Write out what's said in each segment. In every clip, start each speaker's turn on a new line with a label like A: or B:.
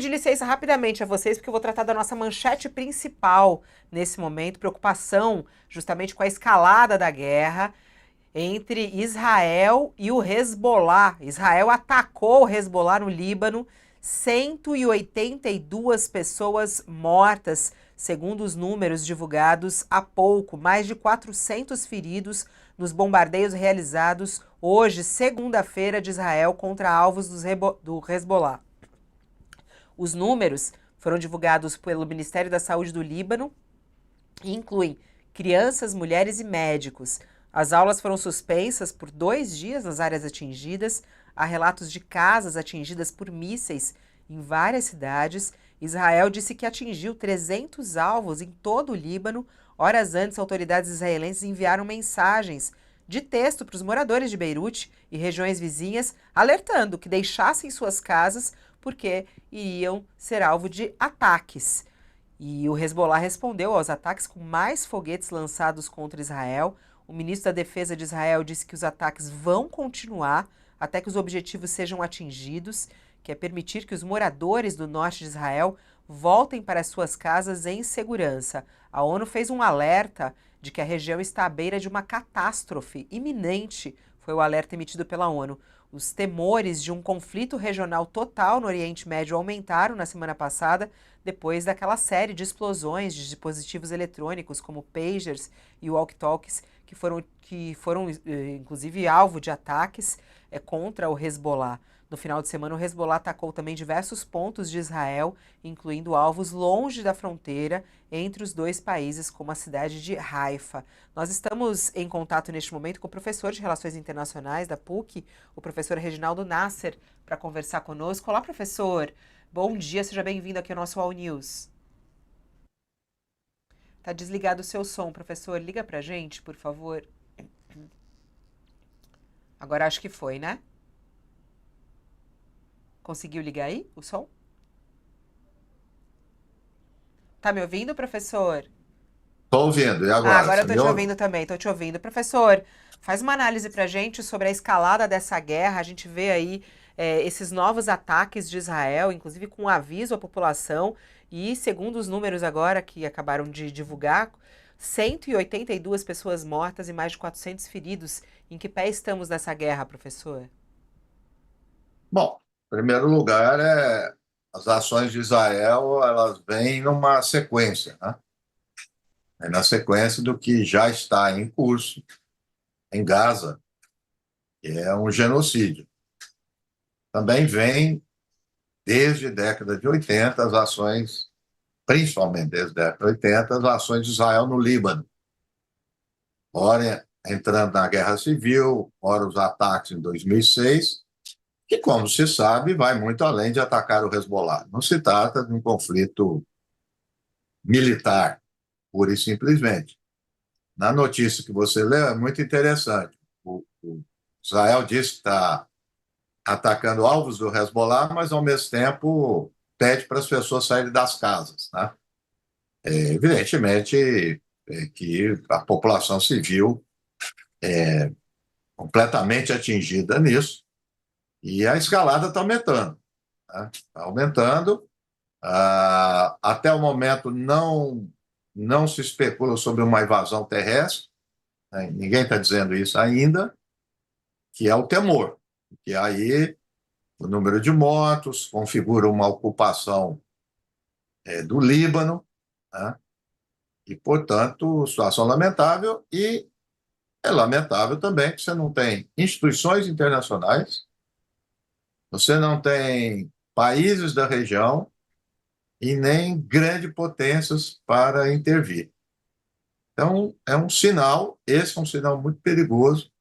A: De licença rapidamente a vocês, porque eu vou tratar da nossa manchete principal nesse momento, preocupação justamente com a escalada da guerra entre Israel e o Hezbollah. Israel atacou o Hezbollah no Líbano, 182 pessoas mortas, segundo os números divulgados há pouco, mais de 400 feridos nos bombardeios realizados hoje, segunda-feira, de Israel contra alvos do Hezbollah. Os números foram divulgados pelo Ministério da Saúde do Líbano e incluem crianças, mulheres e médicos. As aulas foram suspensas por 2 dias nas áreas atingidas. Há relatos de casas atingidas por mísseis em várias cidades. Israel disse que atingiu 300 alvos em todo o Líbano. Horas antes, autoridades israelenses enviaram mensagens de texto para os moradores de Beirute e regiões vizinhas, alertando que deixassem suas casas porque iriam ser alvo de ataques. E o Hezbollah respondeu aos ataques com mais foguetes lançados contra Israel. O ministro da Defesa de Israel disse que os ataques vão continuar até que os objetivos sejam atingidos, que é permitir que os moradores do norte de Israel voltem para suas casas em segurança. A ONU fez um alerta de que a região está à beira de uma catástrofe iminente, foi o alerta emitido pela ONU. Os temores de um conflito regional total no Oriente Médio aumentaram na semana passada, depois daquela série de explosões de dispositivos eletrônicos, como pagers e walkie-talkies, que foram inclusive alvo de ataques contra o Hezbollah. No final de semana, o Hezbollah atacou também diversos pontos de Israel, incluindo alvos longe da fronteira entre os dois países, como a cidade de Haifa. Nós estamos em contato neste momento com o professor de Relações Internacionais da PUC, o professor Reginaldo Nasser, para conversar conosco. Olá, professor. Bom dia, seja bem-vindo aqui ao nosso All News. Tá desligado o seu som, professor. Liga pra gente, por favor. Agora acho que foi, né? Conseguiu ligar aí o som? Tá me ouvindo, professor?
B: Estou ouvindo, e
A: Ah,
B: agora?
A: agora eu
B: Você
A: tô
B: me
A: te
B: ouve?
A: ouvindo também, tô te ouvindo. Professor, faz uma análise pra gente sobre a escalada dessa guerra. A gente vê aí esses novos ataques de Israel, inclusive com um aviso à população, e segundo os números agora que acabaram de divulgar, 182 pessoas mortas e mais de 400 feridos. Em que pé estamos nessa guerra, professor?
B: Bom, em primeiro lugar, as ações de Israel, elas vêm numa sequência, né? É na sequência do que já está em curso em Gaza, que é um genocídio. Também vem, desde a década de 80, as ações, principalmente desde a década de 80, as ações de Israel no Líbano. Ora entrando na Guerra Civil, ora os ataques em 2006, que, como se sabe, vai muito além de atacar o Hezbollah. Não se trata de um conflito militar, pura e simplesmente. Na notícia que você leu, é muito interessante. O Israel diz que está atacando alvos do Hezbollah, mas, ao mesmo tempo, pede para as pessoas saírem das casas, né? Evidentemente que a população civil é completamente atingida nisso, e a escalada está aumentando. Né? Está aumentando. Até o momento não se especula sobre uma invasão terrestre, né? Ninguém está dizendo isso ainda, que é o temor, que aí o número de mortos configura uma ocupação do Líbano, né? E, portanto, situação lamentável, e é lamentável também que você não tem instituições internacionais, você não tem países da região e nem grandes potências para intervir. Então, é um sinal, esse é um sinal muito perigoso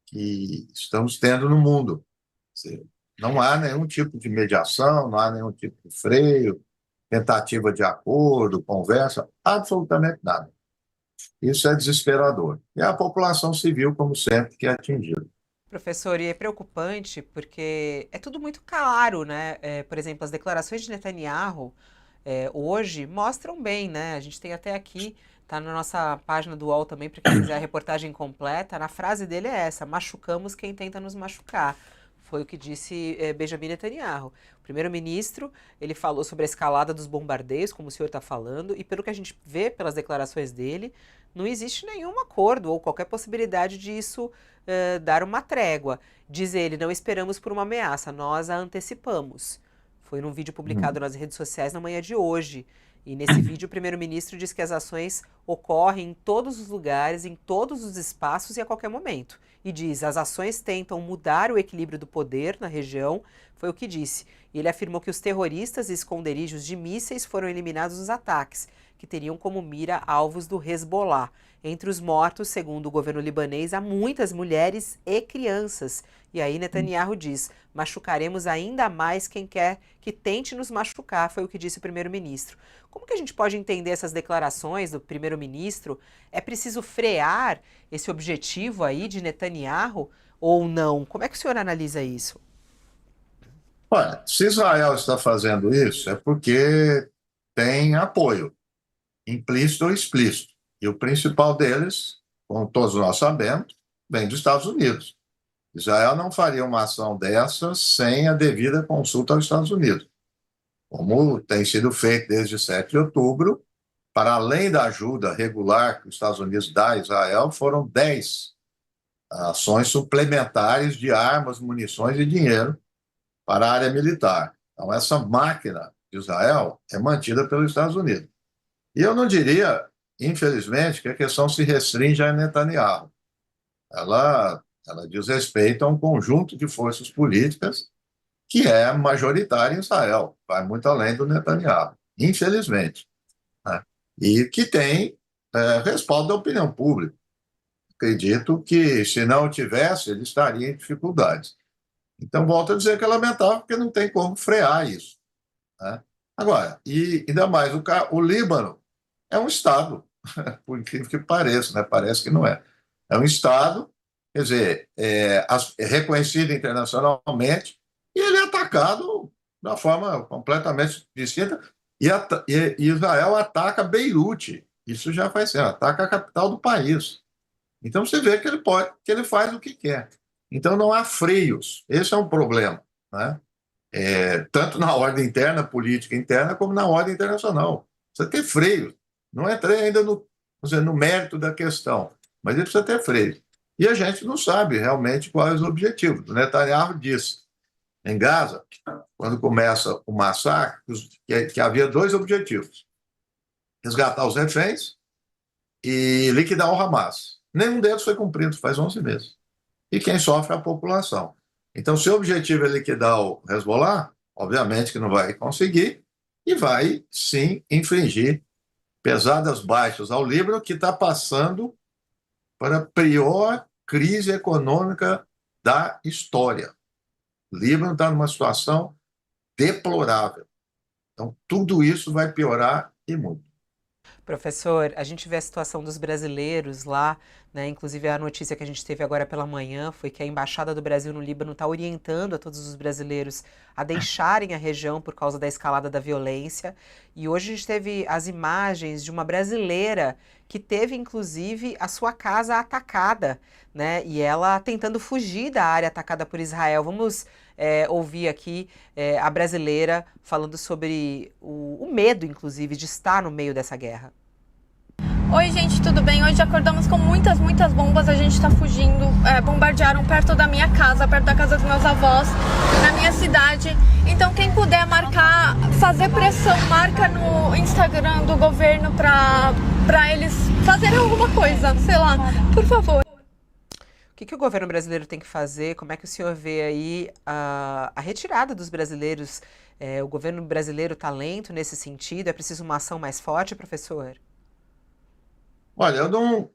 B: que estamos tendo no mundo. Não há nenhum tipo de mediação, não há nenhum tipo de freio, tentativa de acordo, conversa, absolutamente nada. Isso é desesperador. E a população civil, como sempre, que é atingida.
A: Professor, e é preocupante porque é tudo muito claro, né? Por exemplo, as declarações de Netanyahu hoje mostram bem, né? A gente tem até aqui, tá na nossa página do UOL também, para quem quiser a reportagem completa. Na frase dele é essa: machucamos quem tenta nos machucar. Foi o que disse Benjamin Netanyahu. O primeiro-ministro, ele falou sobre a escalada dos bombardeios, como o senhor está falando, e pelo que a gente vê pelas declarações dele, não existe nenhum acordo ou qualquer possibilidade disso dar uma trégua. Diz ele, não esperamos por uma ameaça, nós a antecipamos. Foi num vídeo publicado nas redes sociais na manhã de hoje. E nesse vídeo o primeiro-ministro diz que as ações ocorrem em todos os lugares, em todos os espaços e a qualquer momento. E diz, as ações tentam mudar o equilíbrio do poder na região, foi o que disse. E ele afirmou que os terroristas e esconderijos de mísseis foram eliminados dos ataques, que teriam como mira alvos do Hezbollah. Entre os mortos, segundo o governo libanês, há muitas mulheres e crianças. E aí Netanyahu diz, machucaremos ainda mais quem quer que tente nos machucar, foi o que disse o primeiro-ministro. Como que a gente pode entender essas declarações do primeiro-ministro? É preciso frear esse objetivo aí de Netanyahu ou não? Como é que o senhor analisa isso?
B: Olha, se Israel está fazendo isso, é porque tem apoio, implícito ou explícito. E o principal deles, como todos nós sabemos, vem dos Estados Unidos. Israel não faria uma ação dessa sem a devida consulta aos Estados Unidos, como tem sido feito desde 7 de outubro. Para além da ajuda regular que os Estados Unidos dá a Israel, foram 10 ações suplementares de armas, munições e dinheiro para a área militar. Então, essa máquina de Israel é mantida pelos Estados Unidos. E eu não diria, infelizmente, que a questão se restringe a Netanyahu. Ela diz respeito a um conjunto de forças políticas que é majoritário em Israel, vai muito além do Netanyahu, infelizmente, né? E que tem respaldo da opinião pública. Acredito que, se não tivesse, ele estaria em dificuldades. Então, volto a dizer que é lamentável, porque não tem como frear isso, né? Agora, e ainda mais, o Líbano é um Estado, por incrível que pareça, né? Parece que não é. É um Estado, quer dizer, é reconhecido internacionalmente, e ele é atacado de uma forma completamente distinta, e Israel ataca Beirute, isso já faz tempo, ataca a capital do país. Então você vê que ele faz o que quer. Então não há freios, esse é um problema, né? Tanto na ordem interna, política interna, como na ordem internacional. Precisa ter freio. Não entrei ainda no mérito da questão, mas ele precisa ter freio. E a gente não sabe realmente quais os objetivos. O Netanyahu disse, em Gaza, quando começa o massacre, que havia 2 objetivos: resgatar os reféns e liquidar o Hamas. Nenhum deles foi cumprido, faz 11 meses. E quem sofre é a população. Então, se o objetivo é liquidar o Hezbollah, obviamente que não vai conseguir, e vai, sim, infligir pesadas baixas ao Líbano, que está passando para a pior crise econômica da história. O Líbano está numa situação deplorável. Então, tudo isso vai piorar e muito.
A: Professor, a gente vê a situação dos brasileiros lá, né? Inclusive a notícia que a gente teve agora pela manhã foi que a Embaixada do Brasil no Líbano está orientando a todos os brasileiros a deixarem a região por causa da escalada da violência. E hoje a gente teve as imagens de uma brasileira que teve, inclusive, a sua casa atacada, né? E ela tentando fugir da área atacada por Israel. Vamos ouvir aqui a brasileira falando sobre o medo, inclusive, de estar no meio dessa guerra.
C: Oi, gente, tudo bem? Hoje acordamos com muitas bombas, a gente tá fugindo. Bombardearam perto da minha casa, perto da casa dos meus avós, na minha cidade. Então, quem puder marcar, fazer pressão, marca no Instagram do governo pra eles fazerem alguma coisa, sei lá, por favor.
A: O que o governo brasileiro tem que fazer? Como é que o senhor vê aí a retirada dos brasileiros? O governo brasileiro está lento nesse sentido? É preciso uma ação mais forte, professor?
B: Olha,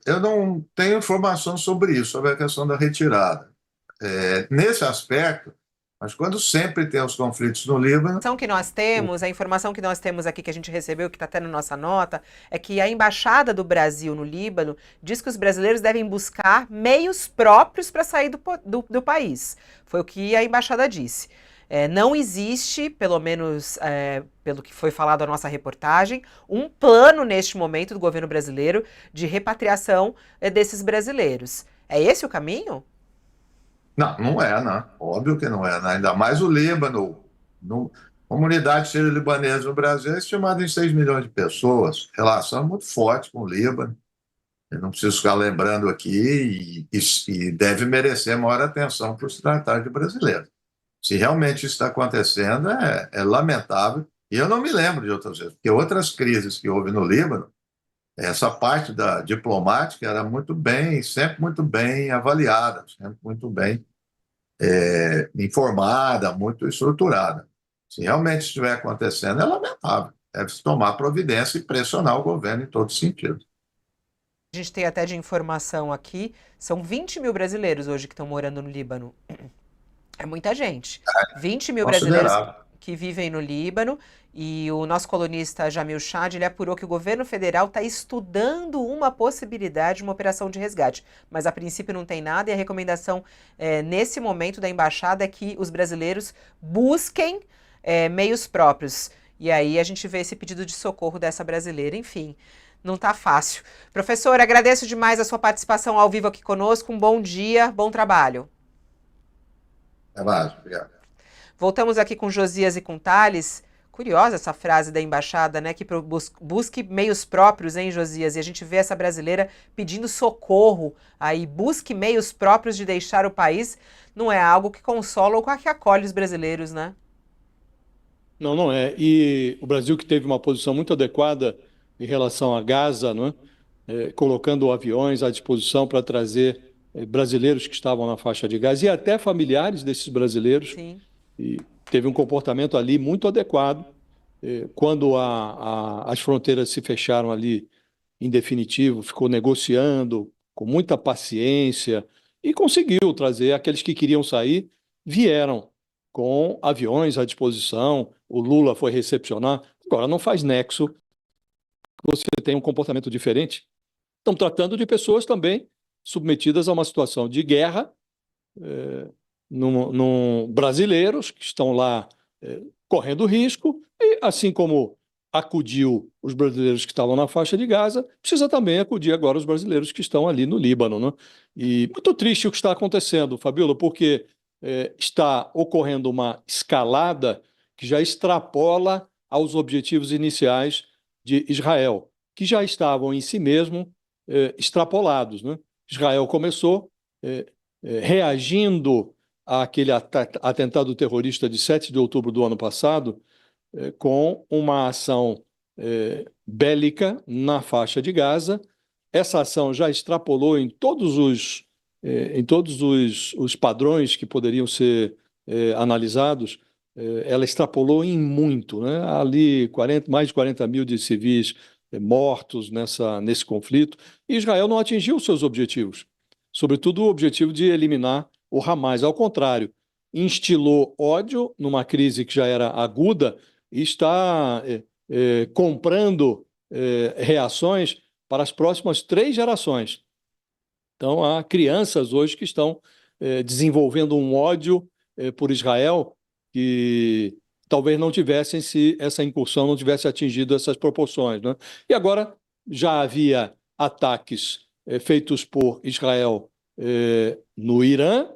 B: eu não tenho informação sobre isso, sobre a questão da retirada. Nesse aspecto, mas quando sempre tem os conflitos no Líbano...
A: A informação que nós temos aqui, que a gente recebeu, que está até na nossa nota, é que a Embaixada do Brasil no Líbano diz que os brasileiros devem buscar meios próprios para sair do país. Foi o que a Embaixada disse. Não existe, pelo menos pelo que foi falado na nossa reportagem, um plano neste momento do governo brasileiro de repatriação desses brasileiros. É esse o caminho?
B: Não, não é, não. Óbvio que não é, né? Ainda mais o Líbano. No, a comunidade sírio-libanesa no Brasil é estimada em 6 milhões de pessoas. Relação muito forte com o Líbano. Eu não preciso ficar lembrando aqui e deve merecer maior atenção por se tratar de brasileiro. Se realmente isso está acontecendo, é lamentável. E eu não me lembro de outras vezes, porque outras crises que houve no Líbano, essa parte da diplomática era muito bem, sempre muito bem avaliada, sempre muito bem informada, muito estruturada. Se realmente estiver acontecendo, é lamentável. Deve-se tomar providência e pressionar o governo em todos os sentidos.
A: A gente tem até de informação aqui, são 20 mil brasileiros hoje que estão morando no Líbano. É muita gente. 20 mil brasileiros
B: Considerável.
A: que vivem no Líbano. E o nosso colunista Jamil Chad, ele apurou que o governo federal está estudando uma possibilidade de uma operação de resgate. Mas a princípio não tem nada e a recomendação nesse momento da embaixada é que os brasileiros busquem meios próprios. E aí a gente vê esse pedido de socorro dessa brasileira. Enfim, não está fácil. Professor, agradeço demais a sua participação ao vivo aqui conosco. Um bom dia, bom trabalho.
B: É válido, obrigado.
A: Voltamos aqui com Josias e com Thales. Curiosa essa frase da embaixada, né? Que busque meios próprios, hein, Josias? E a gente vê essa brasileira pedindo socorro aí, busque meios próprios de deixar o país. Não é algo que consola ou que acolhe os brasileiros, né?
D: Não, não é. E o Brasil que teve uma posição muito adequada em relação a Gaza, não é? Colocando aviões à disposição para trazer brasileiros que estavam na faixa de Gaza e até familiares desses brasileiros.
A: Sim.
D: E teve um comportamento ali muito adequado. Quando as fronteiras se fecharam ali em definitivo, ficou negociando com muita paciência e conseguiu trazer aqueles que queriam sair, vieram com aviões à disposição. O Lula foi recepcionar. Agora, não faz nexo que você tenha um comportamento diferente. Estão tratando de pessoas também submetidas a uma situação de guerra, brasileiros que estão lá correndo risco, e assim como acudiu os brasileiros que estavam na faixa de Gaza, precisa também acudir agora os brasileiros que estão ali no Líbano, né? E muito triste o que está acontecendo, Fabíola, porque está ocorrendo uma escalada que já extrapola aos objetivos iniciais de Israel, que já estavam em si mesmo extrapolados, né? Israel começou reagindo àquele atentado terrorista de 7 de outubro do ano passado, com uma ação bélica na faixa de Gaza. Essa ação já extrapolou em todos os padrões que poderiam ser analisados. Ela extrapolou em muito, né? Ali mais de 40 mil de civis mortos nesse conflito. E Israel não atingiu seus objetivos, sobretudo o objetivo de eliminar o Hamas. Ao contrário, instilou ódio numa crise que já era aguda e está comprando reações para as próximas 3 gerações. Então, há crianças hoje que estão desenvolvendo um ódio por Israel que talvez não tivessem se essa incursão não tivesse atingido essas proporções, né? E agora já havia ataques feitos por Israel no Irã,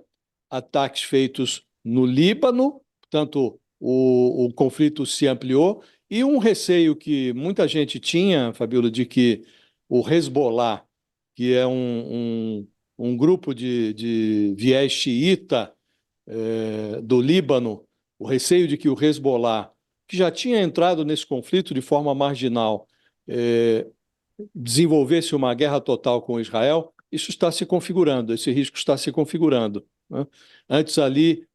D: ataques feitos no Líbano, portanto, o conflito se ampliou, e um receio que muita gente tinha, Fabíola, de que o Hezbollah, que é um grupo de viés xiita do Líbano, o receio de que o Hezbollah, que já tinha entrado nesse conflito de forma marginal, desenvolvesse uma guerra total com Israel, isso está se configurando, esse risco está se configurando, né? Antes ali,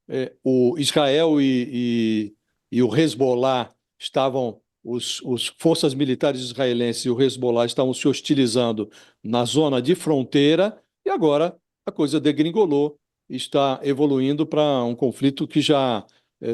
D: o Israel e o Hezbollah estavam, os forças militares israelenses e o Hezbollah estavam se hostilizando na zona de fronteira, e agora a coisa degringolou, está evoluindo para um conflito que já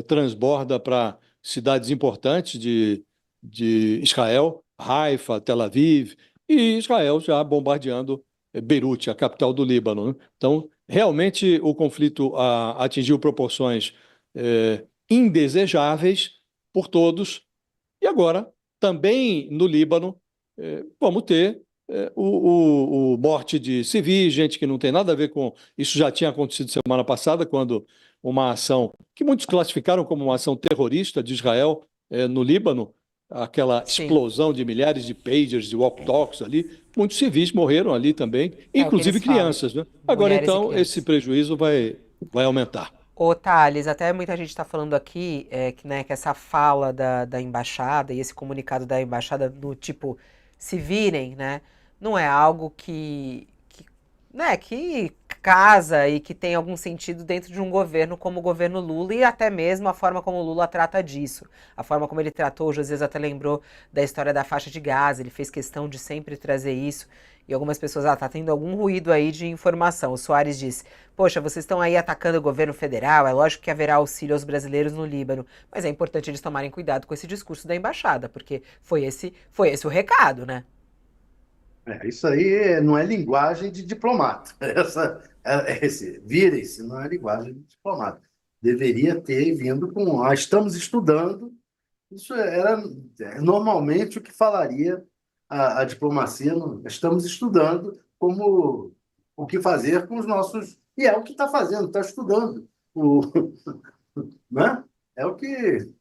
D: transborda para cidades importantes de Israel, Haifa, Tel Aviv, e Israel já bombardeando Beirute, a capital do Líbano, né? Então, realmente o conflito atingiu proporções indesejáveis por todos, e agora, também no Líbano, vamos ter o morte de civis, gente que não tem nada a ver com. Isso já tinha acontecido semana passada, quando uma ação que muitos classificaram como uma ação terrorista de Israel no Líbano, aquela
A: Sim,
D: explosão de milhares de pagers e walkie-talkies ali, muitos civis morreram ali também,
A: é o que
D: inclusive
A: eles falam,
D: crianças, né? Agora,
A: mulheres e
D: então, esse
A: crianças.
D: prejuízo vai aumentar.
A: Ô, Thales, até muita gente está falando aqui que, né, que essa fala da embaixada e esse comunicado da embaixada no tipo, se virem, né, não é algo né, que casa e que tem algum sentido dentro de um governo como o governo Lula e até mesmo a forma como o Lula trata disso. A forma como ele tratou, o Josias até lembrou da história da faixa de Gaza, ele fez questão de sempre trazer isso. E algumas pessoas, tá tendo algum ruído aí de informação. O Soares disse, poxa, vocês estão aí atacando o governo federal, é lógico que haverá auxílio aos brasileiros no Líbano, mas é importante eles tomarem cuidado com esse discurso da embaixada, porque foi esse o recado, né?
E: Isso aí não é linguagem de diplomata. Esse virem-se não é linguagem de diplomata. Deveria ter vindo com estamos estudando. Isso era normalmente o que falaria a diplomacia. Estamos estudando como o que fazer com os nossos. E é o que está fazendo, está estudando. Né? É o que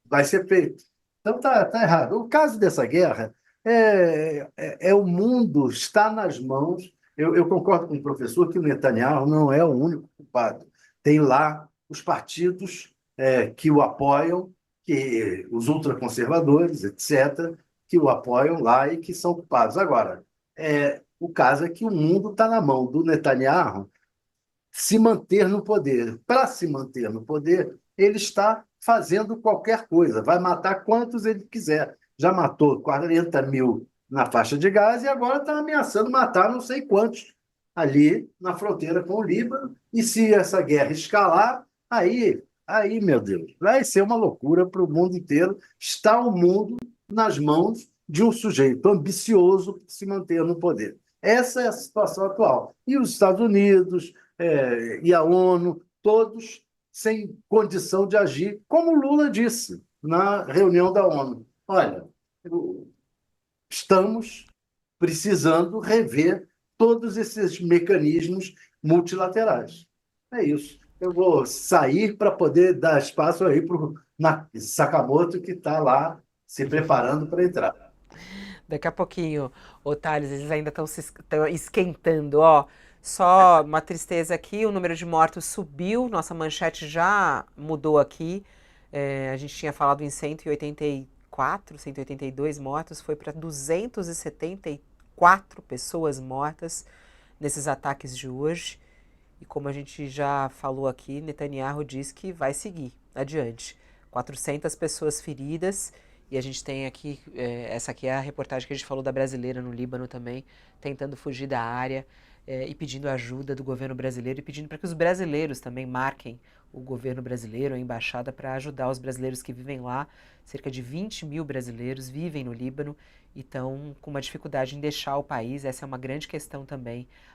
E: vai ser feito. Então tá errado. O caso dessa guerra é o mundo está nas mãos. Eu concordo com o professor que o Netanyahu não é o único culpado. Tem lá os partidos que o apoiam, que os ultraconservadores, etc., que o apoiam lá e que são culpados. Agora, o caso é que o mundo está na mão do Netanyahu se manter no poder. Para se manter no poder, ele está fazendo qualquer coisa, vai matar quantos ele quiser. Já matou 40 mil na faixa de Gaza e agora está ameaçando matar não sei quantos ali na fronteira com o Líbano. E se essa guerra escalar, aí, meu Deus, vai ser uma loucura para o mundo inteiro. Está o mundo nas mãos de um sujeito ambicioso que se manter no poder. Essa é a situação atual. E os Estados Unidos, e a ONU, todos sem condição de agir, como o Lula disse na reunião da ONU. Olha, estamos precisando rever todos esses mecanismos multilaterais. É isso. Eu vou sair para poder dar espaço aí para o Sakamoto, que está lá se preparando para entrar.
A: Daqui a pouquinho, ô Thales, eles ainda estão esquentando, ó. Só uma tristeza aqui, o número de mortos subiu, nossa manchete já mudou aqui. A gente tinha falado em 184, 182 mortos, foi para 274 pessoas mortas nesses ataques de hoje. E como a gente já falou aqui, Netanyahu diz que vai seguir adiante. 400 pessoas feridas. E a gente tem aqui, essa aqui é a reportagem que a gente falou da brasileira no Líbano também, tentando fugir da área e pedindo ajuda do governo brasileiro e pedindo para que os brasileiros também marquem o governo brasileiro, a embaixada, para ajudar os brasileiros que vivem lá. Cerca de 20 mil brasileiros vivem no Líbano e estão com uma dificuldade em deixar o país. Essa é uma grande questão também